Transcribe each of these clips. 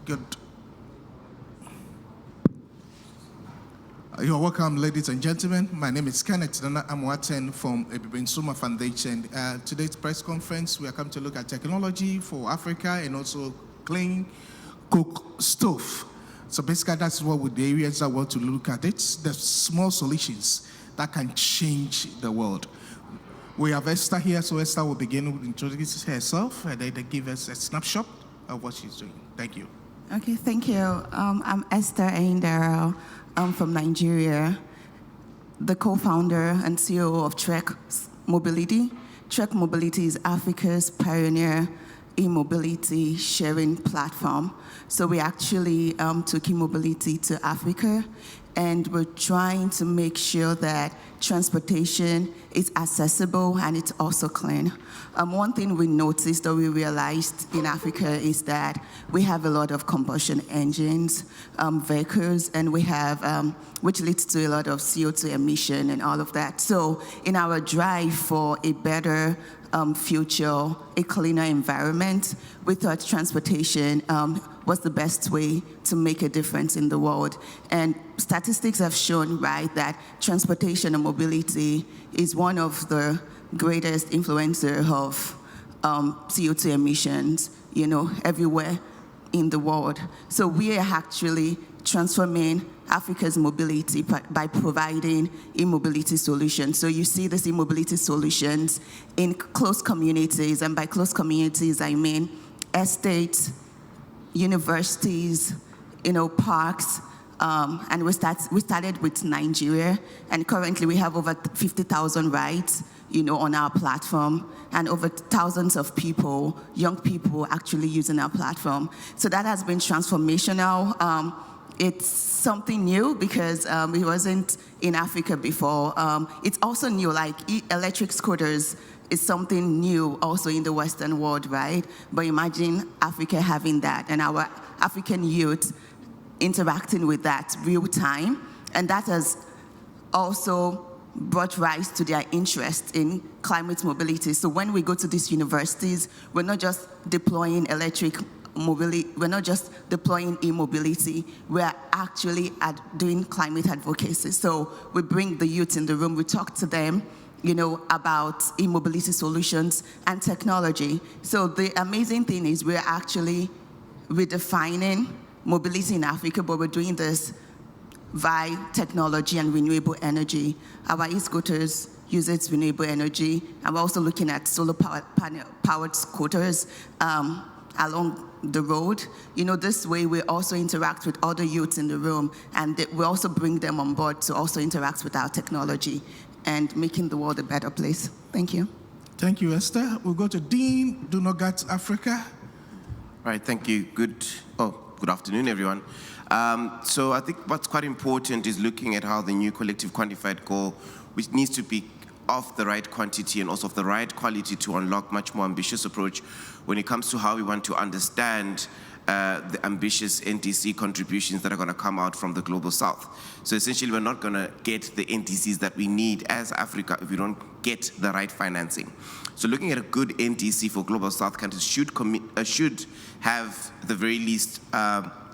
Good. You're welcome, ladies and gentlemen. My name is Kenneth Nana Amwaten from Abibimman Foundation. Today's press conference, we are coming to look at technology for Africa and also clean cook stove. So basically, that's what with the areas I want to look at. It's the small solutions that can change the world. We have Esther here, so Esther will begin with introducing herself and then give us a snapshot of what she's doing. Thank you. Okay, thank you. I'm Esther Aindero. I'm from Nigeria, the co-founder and CEO of Trek Mobility. Trek Mobility is Africa's pioneer e-mobility sharing platform. So we actually took e-mobility to Africa, and we're trying to make sure that transportation is accessible and it's also clean. One thing we noticed or we realized in Africa is that we have a lot of combustion engines, vehicles, and we have, which leads to a lot of CO2 emission and all of that. So in our drive for a better future, a cleaner environment, we thought transportation was the best way to make a difference in the world. And statistics have shown, right, that transportation and mobility is one of the greatest influencer of CO2 emissions, everywhere in the world. So we are actually transforming Africa's mobility by providing e-mobility solutions. So you see these e-mobility solutions in close communities, and by close communities, I mean estates, universities, parks, and we started with Nigeria, and currently we have over 50,000 rides, on our platform, and over thousands of people, young people, actually using our platform. So that has been transformational. It's something new because it wasn't in Africa before. It's also new, like electric scooters is something new also in the Western world, right? But imagine Africa having that and our African youth interacting with that real time. And that has also brought rise to their interest in climate mobility. So when we go to these universities, we're not just deploying electric mobility, we're not just deploying e-mobility, we're actually doing climate advocacy. So we bring the youth in the room, we talk to them, about e-mobility solutions and technology. So the amazing thing is we're actually redefining mobility in Africa, but we're doing this via technology and renewable energy. Our e-scooters uses renewable energy, and we're also looking at solar powered scooters along the road. This way we also interact with other youths in the room, and we also bring them on board to also interact with our technology and making the world a better place. Thank you. Thank you, Esther. We'll go to Dean Dunogat, Africa. Right, thank you. Good afternoon, everyone. So I think what's quite important is looking at how the new collective quantified goal, which needs to be of the right quantity and also of the right quality to unlock much more ambitious approach when it comes to how we want to understand the ambitious NDC contributions that are going to come out from the Global South. So essentially, we're not going to get the NDCs that we need as Africa if we don't get the right financing. So looking at a good NDC for Global South countries should have, at the very least,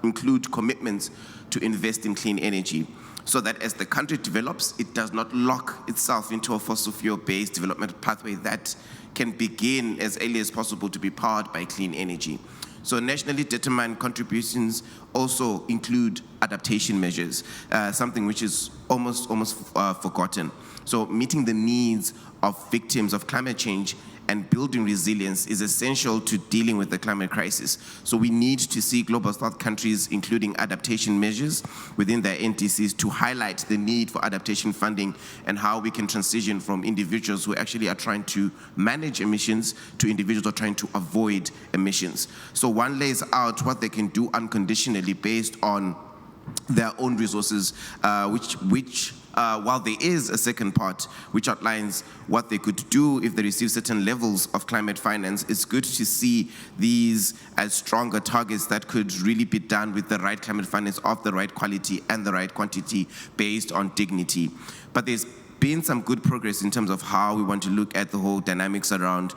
include commitments to invest in clean energy, so that as the country develops, it does not lock itself into a fossil fuel-based development pathway that can begin as early as possible to be powered by clean energy. So nationally determined contributions also include adaptation measures, something which is almost forgotten. So meeting the needs of victims of climate change and building resilience is essential to dealing with the climate crisis. So we need to see Global South countries including adaptation measures within their NDCs to highlight the need for adaptation funding and how we can transition from individuals who actually are trying to manage emissions to individuals who are trying to avoid emissions. So one lays out what they can do unconditionally based on their own resources, while there is a second part which outlines what they could do if they receive certain levels of climate finance, it's good to see these as stronger targets that could really be done with the right climate finance of the right quality and the right quantity based on dignity. But there's been some good progress in terms of how we want to look at the whole dynamics around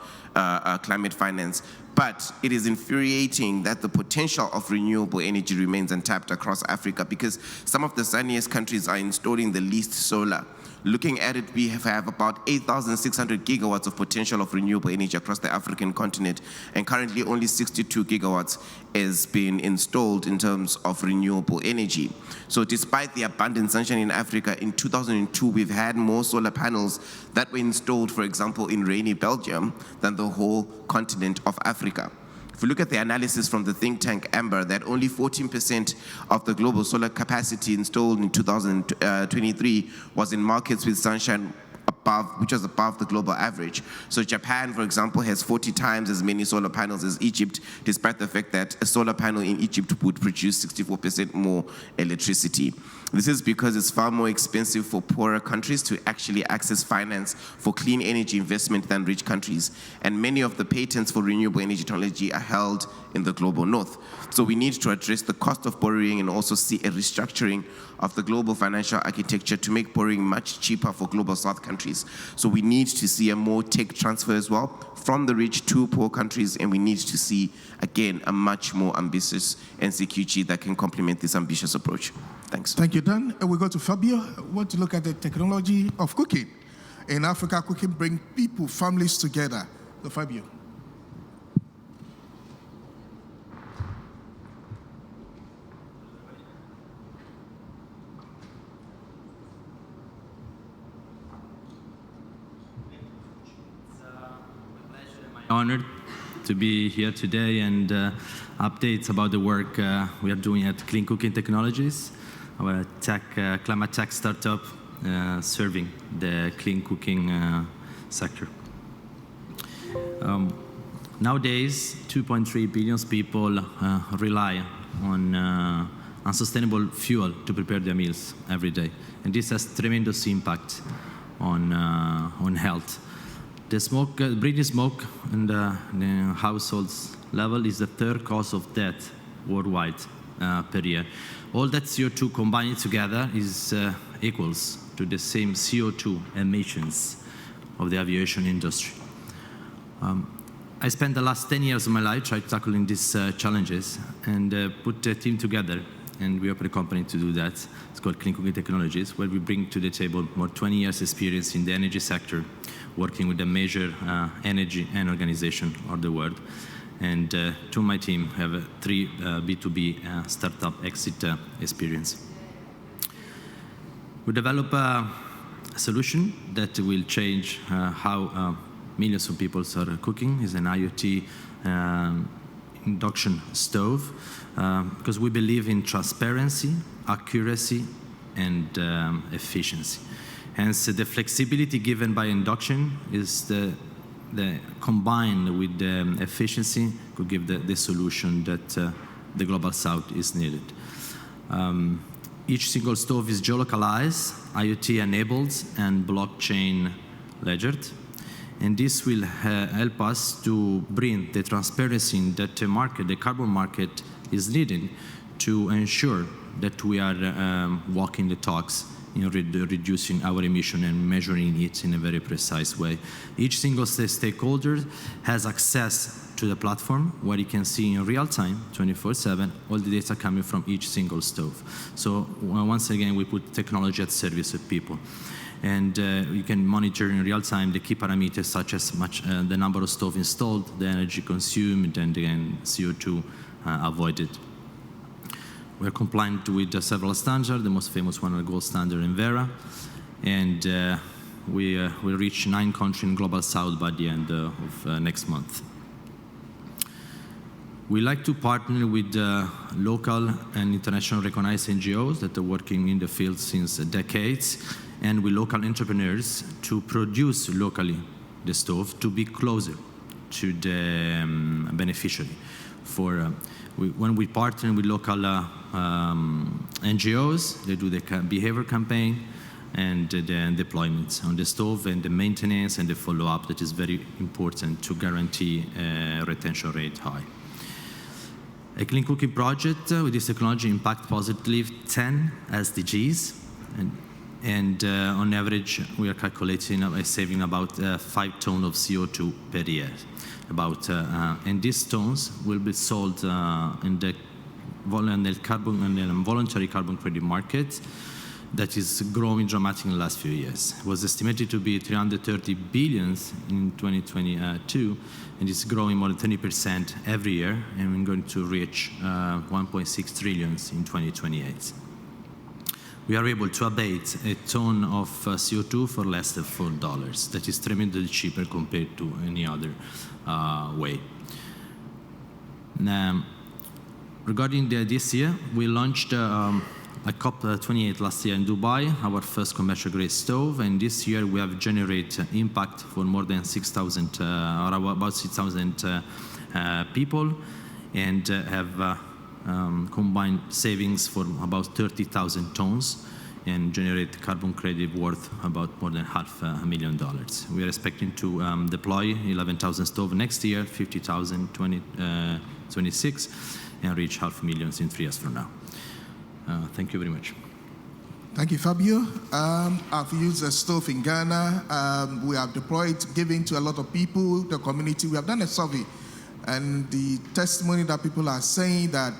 climate finance. But it is infuriating that the potential of renewable energy remains untapped across Africa, because some of the sunniest countries are installing the least solar. Looking at it, we have about 8,600 gigawatts of potential of renewable energy across the African continent, and currently only 62 gigawatts is being installed in terms of renewable energy. So despite the abundant sunshine in Africa, in 2002, we've had more solar panels that were installed, for example, in rainy Belgium than the whole continent of Africa. If we look at the analysis from the think tank Amber, that only 14% of the global solar capacity installed in 2023 was in markets with sunshine which was above the global average. So Japan, for example, has 40 times as many solar panels as Egypt, despite the fact that a solar panel in Egypt would produce 64% more electricity. This is because it's far more expensive for poorer countries to actually access finance for clean energy investment than rich countries. And many of the patents for renewable energy technology are held in the global north. So we need to address the cost of borrowing and also see a restructuring of the global financial architecture to make borrowing much cheaper for global south countries. So we need to see a more tech transfer as well from the rich to poor countries, and we need to see, again, a much more ambitious NCQG that can complement this ambitious approach. Thanks. Thank you, Dan. We go to Fabio. I want to look at the technology of cooking. In Africa, cooking brings people, families together. So Fabio. Honored to be here today and updates about the work we are doing at Clean Cooking Technologies, our climate tech startup serving the clean cooking sector. Nowadays, 2.3 billion people rely on unsustainable fuel to prepare their meals every day, and this has tremendous impact on health. The smoke, breathing smoke in the households level is the third cause of death worldwide per year. All that CO2 combined together is equals to the same CO2 emissions of the aviation industry. I spent the last 10 years of my life tackling these challenges and put a team together, and we opened a company to do that. It's called Clean Cooking Technologies, where we bring to the table more 20 years experience in the energy sector, working with the major energy and organization of the world. And to my team have 3 B2B startup exit experience. We develop a solution that will change how millions of people are cooking. It's an IoT induction stove, because we believe in transparency, accuracy, and efficiency. Hence, the flexibility given by induction is the combined with the efficiency could give the solution that the global south is needed. Each single stove is geolocalized, IoT enabled, and blockchain ledgered. And this will help us to bring the transparency that the market, the carbon market, is needing to ensure that we are walking the talks in reducing our emission and measuring it in a very precise way. Each single stakeholder has access to the platform where you can see in real time, 24/7, all the data coming from each single stove. So once again, we put technology at service of people. And you can monitor in real time the key parameters such as the number of stoves installed, the energy consumed, and again, CO2 avoided. We're compliant with several standards, the most famous one, the gold standard in Vera, and we will reach 9 countries in Global South by the end of next month. We like to partner with local and international recognized NGOs that are working in the field since decades, and with local entrepreneurs to produce locally the stove to be closer to the beneficiary. When we partner with local NGOs, they do the behavior campaign and the deployment on the stove and the maintenance and the follow-up that is very important to guarantee retention rate high. A clean cooking project with this technology impact positively 10 SDGs, And on average, we are calculating a saving about 5 tons of CO2 per year. And these tons will be sold in the voluntary carbon credit market that is growing dramatically in the last few years. It was estimated to be 330 billion in 2022, and it's growing more than 20% every year, and we're going to reach 1.6 trillion in 2028. We are able to abate a ton of CO2 for less than $4. That is tremendously cheaper compared to any other way. Now, regarding this year, we launched a COP29 last year in Dubai, our first commercial grade stove, and this year we have generated impact for more than 6,000, or about 6,000 people, and have combined savings for about 30,000 tons and generate carbon credit worth about more than $500,000. We are expecting to deploy 11,000 stoves next year, 50,000 2026, and reach 500,000 in 3 years from now. Thank you very much. Thank you, Fabio. I've used a stove in Ghana. We have deployed, given to a lot of people, the community. We have done a survey, and the testimony that people are saying that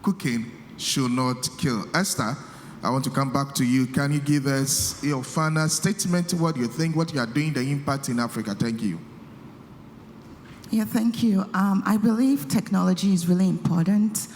cooking should not kill. Esther, I want to come back to you. Can you give us your final statement, what you think, what you are doing, the impact in Africa? Thank you. Yeah, thank you. I believe technology is really important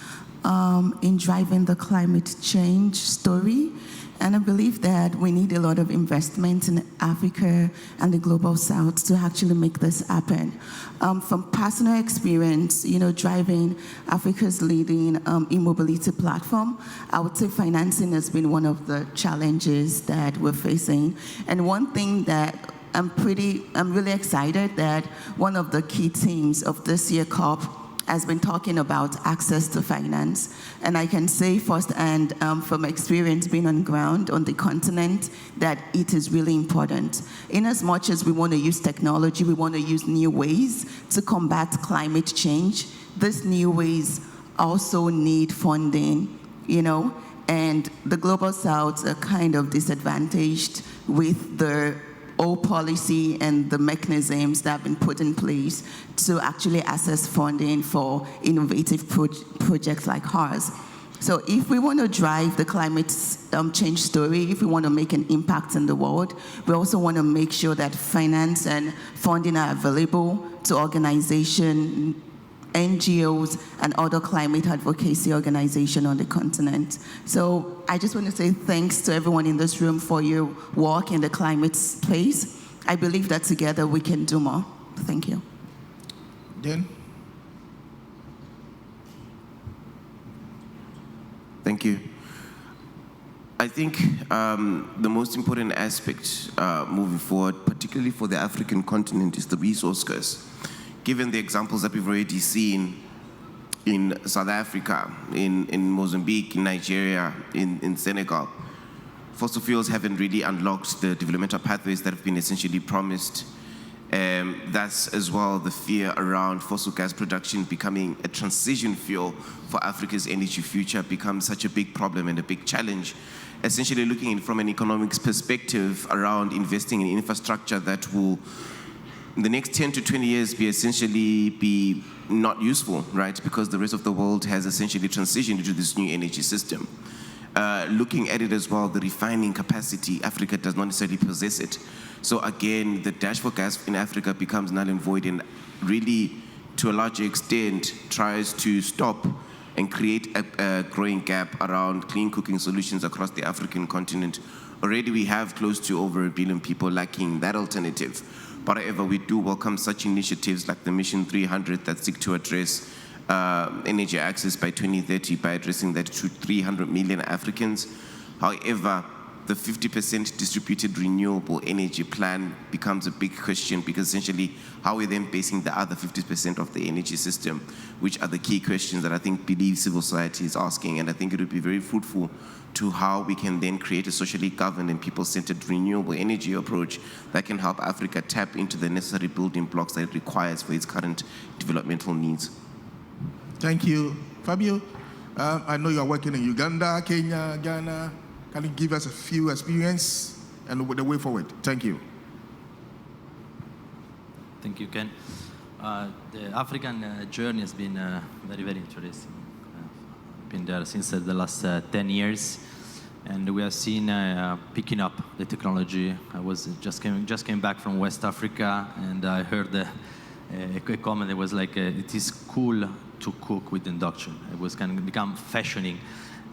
in driving the climate change story. And I believe that we need a lot of investment in Africa and the Global South to actually make this happen. From personal experience, driving Africa's leading e-mobility platform, I would say financing has been one of the challenges that we're facing. And one thing that I'm really excited that one of the key themes of this year COP has been talking about access to finance. And I can say firsthand from experience being on ground on the continent that it is really important. In as much as we want to use technology, we want to use new ways to combat climate change, these new ways also need funding, and the Global South are kind of disadvantaged with the old policy and the mechanisms that have been put in place to actually access funding for innovative projects like ours. So if we want to drive the climate change story, if we want to make an impact in the world, we also want to make sure that finance and funding are available to organizations, NGOs, and other climate advocacy organizations on the continent. So I just want to say thanks to everyone in this room for your work in the climate space. I believe that together we can do more. Thank you. Dan? Thank you. I think the most important aspect moving forward, particularly for the African continent, is the resource curse. Given the examples that we've already seen in South Africa, in Mozambique, in Nigeria, in Senegal, fossil fuels haven't really unlocked the developmental pathways that have been essentially promised. That's as well the fear around fossil gas production becoming a transition fuel for Africa's energy future becomes such a big problem and a big challenge. Essentially looking from an economics perspective around investing in infrastructure that will in the next 10 to 20 years be not useful, right? Because the rest of the world has essentially transitioned into this new energy system. Looking at it as well, the refining capacity, Africa does not necessarily possess it. So again, the dash for gas in Africa becomes null and void and really, to a large extent, tries to stop and create a growing gap around clean cooking solutions across the African continent. Already we have close to over 1 billion people lacking that alternative. But however, we do welcome such initiatives like the Mission 300 that seek to address energy access by 2030 by addressing that to 300 million Africans. However, the 50% distributed renewable energy plan becomes a big question because essentially how are we then basing the other 50% of the energy system, which are the key questions that I believe civil society is asking, and I think it would be very fruitful to how we can then create a socially governed and people-centered renewable energy approach that can help Africa tap into the necessary building blocks that it requires for its current developmental needs. Thank you. Fabio, I know you are working in Uganda, Kenya, Ghana. Can you give us a few experience and the way forward? Thank you. Thank you, Ken. The African journey has been very, very interesting. I've been there since the last 10 years, and we have seen picking up the technology. I just came back from West Africa, and I heard a comment that was like, it is cool to cook with induction. It was kind of become fashioning,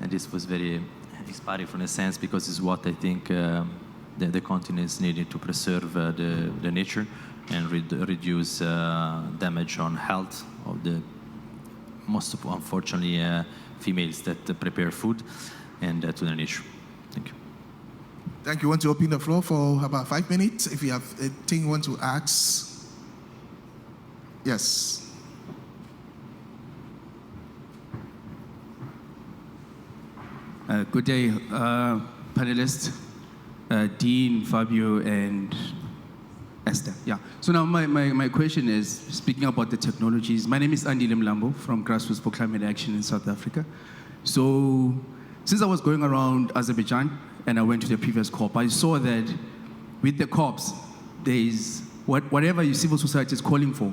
and this was very inspiring from a sense, because it's what I think the continent is needed to preserve the nature and reduce damage on health of the most, unfortunately, females that prepare food and to the nature. Thank you. Thank you. I want to open the floor for about 5 minutes. If you have a thing you want to ask. Yes. Good day, panelists, Dean, Fabio, and Esther. Yeah. So now my question is, speaking about the technologies, my name is Andy Limlambo from Grassroots for Climate Action in South Africa. So since I was going around Azerbaijan and I went to the previous COP, I saw that with the COPs, there is whatever your civil society is calling for.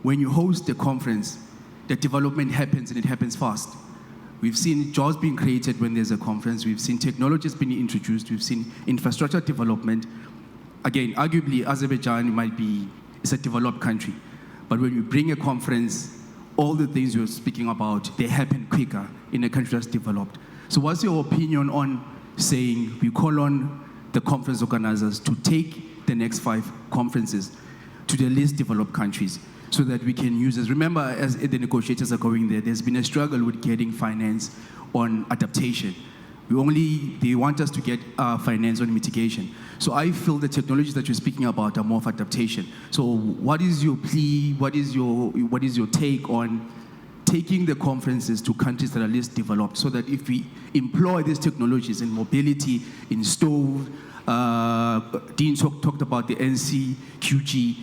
When you host a conference, the development happens, and it happens fast. We've seen jobs being created when there's a conference. We've seen technologies being introduced. We've seen infrastructure development. Again, arguably, Azerbaijan it's a developed country. But when you bring a conference, all the things you're speaking about, they happen quicker in a country that's developed. So what's your opinion on saying we call on the conference organizers to take the next 5 conferences to the least developed countries, so that we can use this? Remember, as the negotiators are going there, there's been a struggle with getting finance on adaptation. They want us to get finance on mitigation. So I feel the technologies that you're speaking about are more of adaptation. So what is your plea, what is your take on taking the conferences to countries that are least developed, so that if we employ these technologies in mobility, in stove, Dean talked about the NCQG,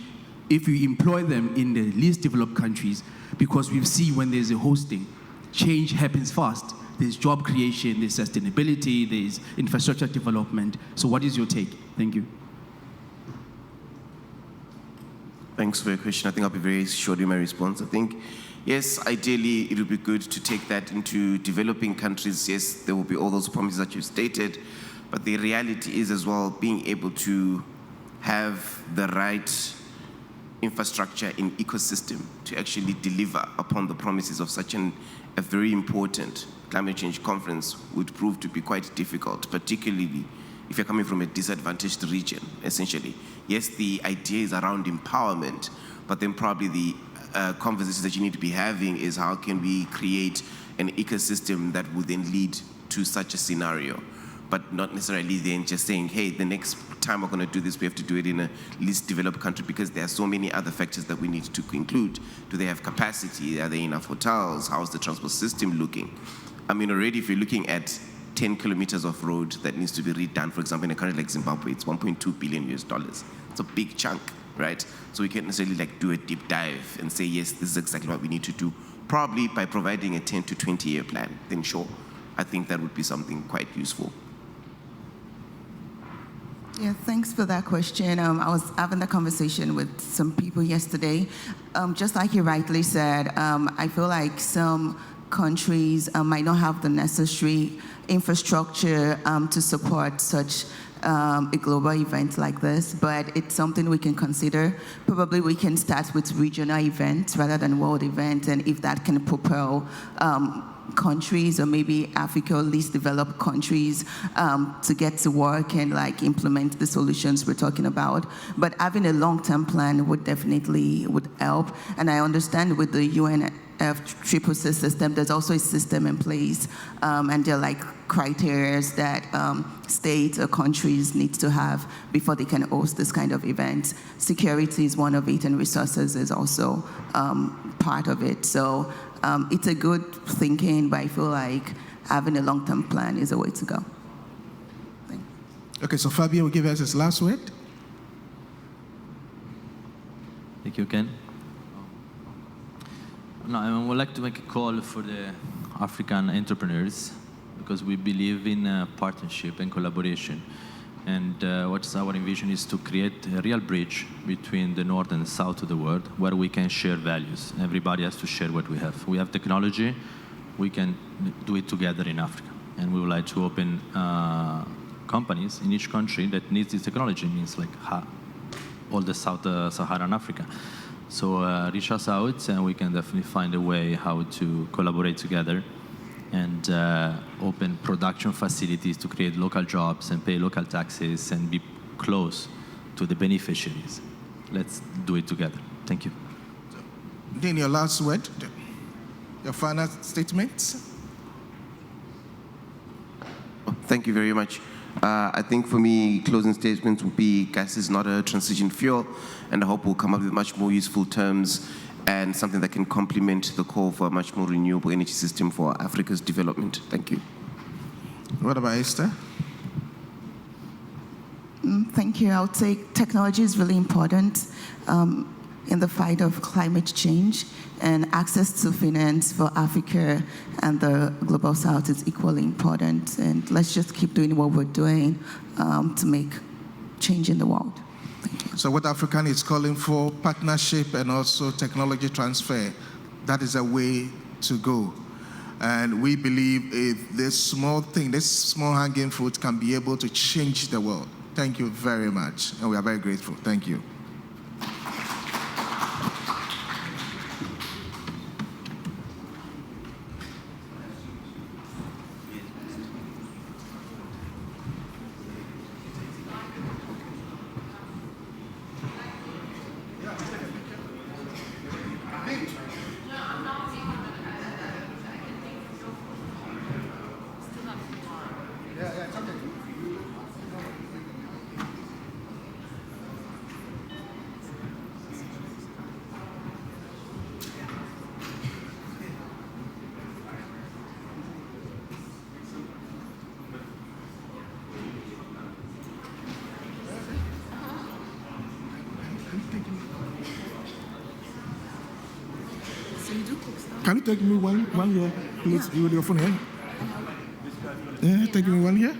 if we employ them in the least developed countries, because we've seen when there's a hosting, change happens fast. There's job creation, there's sustainability, there's infrastructure development. So what is your take? Thank you. Thanks for your question. I think I'll be very short in my response. I think, yes, ideally, it would be good to take that into developing countries. Yes, there will be all those promises that you stated, but the reality is as well being able to have the right infrastructure in ecosystem to actually deliver upon the promises of such a very important climate change conference would prove to be quite difficult, particularly if you're coming from a disadvantaged region, essentially. Yes, the idea is around empowerment, but then probably the conversations that you need to be having is how can we create an ecosystem that would then lead to such a scenario, but not necessarily then just saying, hey, the next time we're going to do this, we have to do it in a least developed country, because there are so many other factors that we need to include. Do they have capacity? Are there enough hotels? How's the transport system looking? I mean, already if you're looking at 10 kilometers of road that needs to be redone, for example, in a country like Zimbabwe, it's $1.2 billion. It's a big chunk, right? So we can't necessarily like do a deep dive and say, yes, this is exactly what we need to do. Probably by providing a 10 to 20 year plan, then sure, I think that would be something quite useful. Yeah, thanks for that question. I was having a conversation with some people yesterday. Just like you rightly said, I feel like some countries might not have the necessary infrastructure to support such a global event like this, but it's something we can consider. Probably we can start with regional events rather than world events, and if that can propel countries or maybe Africa or least developed countries to get to work and like implement the solutions we're talking about. But having a long-term plan would definitely help. And I understand with the UNFCCC system, there's also a system in place, and there are like criteria that states or countries need to have before they can host this kind of event. Security is one of it, and resources is also part of it. So it's a good thinking, but I feel like having a long-term plan is a way to go. Okay, so Fabio will give us his last word. Thank you, Ken. No, I would like to make a call for the African entrepreneurs because we believe in partnership and collaboration. And what's our vision is to create a real bridge between the north and the south of the world where we can share values. Everybody has to share what we have. We have technology, we can do it together in Africa. And we would like to open companies in each country that needs this technology, means like all the Saharan Africa. So reach us out and we can definitely find a way how to collaborate together and open production facilities to create local jobs and pay local taxes and be close to the beneficiaries. Let's do it together. Thank you. Dean, your last word, your final statement. Thank you very much. I think for me, closing statements would be gas is not a transition fuel, and I hope we'll come up with much more useful terms and something that can complement the call for a much more renewable energy system for Africa's development. Thank you. What about Esther? Thank you. I would say technology is really important in the fight of climate change, and access to finance for Africa and the Global South is equally important. And let's just keep doing what we're doing to make change in the world. Thank you. So what African is calling for, partnership and also technology transfer, that is a way to go. And we believe if this small thing, this small hanging fruit can be able to change the world. Thank you very much. And we are very grateful. Thank you. Can you take me one here, please? You with your phone here? Yeah, take me one here.